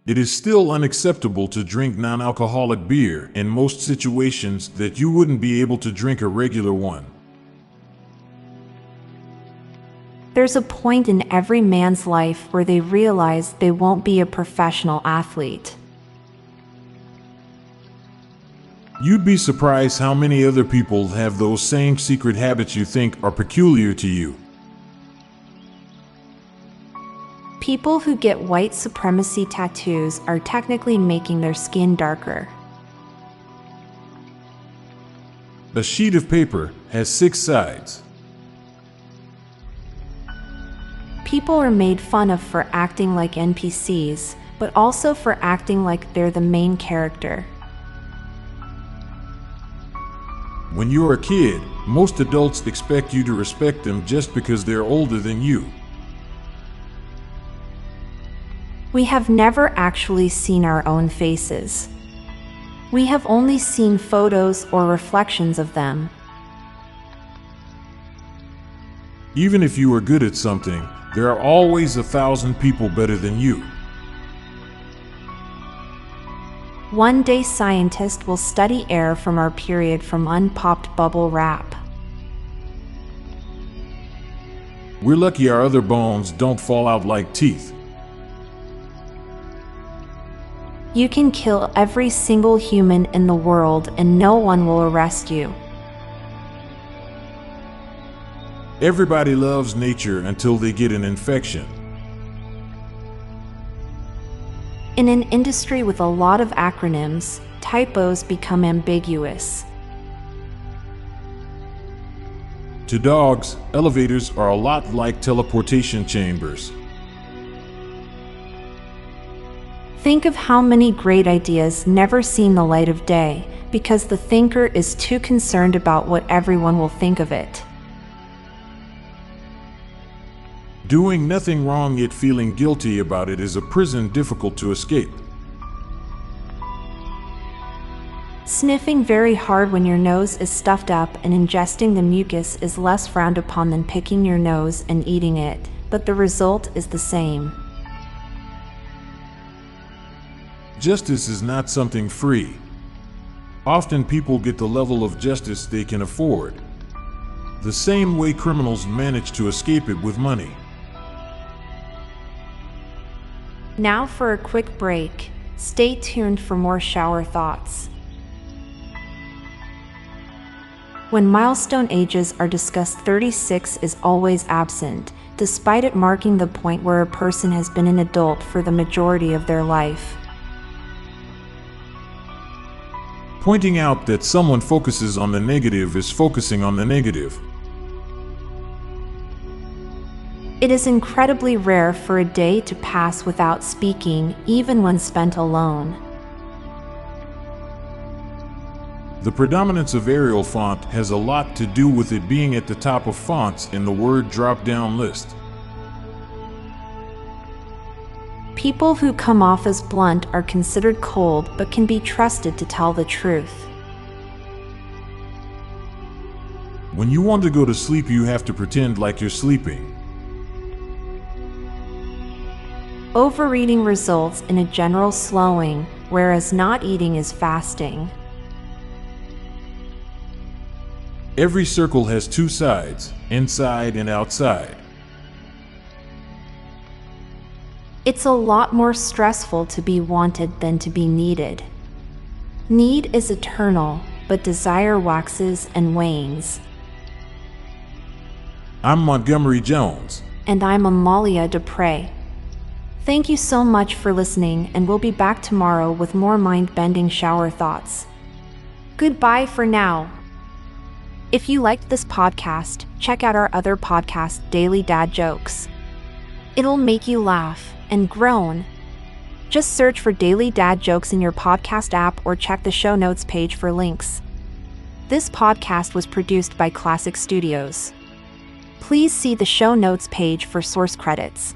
It is still unacceptable to drink non-alcoholic beer in most situations that you wouldn't be able to drink a regular one. There's a point in every man's life where they realize they won't be a professional athlete. You'd be surprised how many other people have those same secret habits you think are peculiar to you. People who get white supremacy tattoos are technically making their skin darker. A sheet of paper has 6 sides. People are made fun of for acting like NPCs, but also for acting like they're the main character. When you're a kid, most adults expect you to respect them just because they're older than you. We have never actually seen our own faces. We have only seen photos or reflections of them. Even if you are good at something, there are always 1,000 people better than you. One day scientists will study air from our period from unpopped bubble wrap. We're lucky our other bones don't fall out like teeth. You can kill every single human in the world and no one will arrest you. Everybody loves nature until they get an infection. In an industry with a lot of acronyms, typos become ambiguous. To dogs, elevators are a lot like teleportation chambers. Think of how many great ideas never seen the light of day because the thinker is too concerned about what everyone will think of it. Doing nothing wrong yet feeling guilty about it is a prison difficult to escape. Sniffing very hard when your nose is stuffed up and ingesting the mucus is less frowned upon than picking your nose and eating it, but the result is the same. Justice is not something free. Often people get the level of justice they can afford, the same way criminals manage to escape it with money. Now for a quick break. Stay tuned for more shower thoughts. When milestone ages are discussed, 36 is always absent, despite it marking the point where a person has been an adult for the majority of their life. Pointing out that someone focuses on the negative is focusing on the negative. It is incredibly rare for a day to pass without speaking, even when spent alone. The predominance of Arial font has a lot to do with it being at the top of fonts in the word drop-down list. People who come off as blunt are considered cold but can be trusted to tell the truth. When you want to go to sleep, you have to pretend like you're sleeping. Overeating results in a general slowing, whereas not eating is fasting. Every circle has 2 sides, inside and outside. It's a lot more stressful to be wanted than to be needed. Need is eternal, but desire waxes and wanes. I'm Montgomery Jones. And I'm Amalia Dupre. Thank you so much for listening, and we'll be back tomorrow with more mind-bending shower thoughts. Goodbye for now. If you liked this podcast, check out our other podcast, Daily Dad Jokes. It'll make you laugh and groan. Just search for Daily Dad Jokes in your podcast app or check the show notes page for links. This podcast was produced by Klassic Studios. Please see the show notes page for source credits.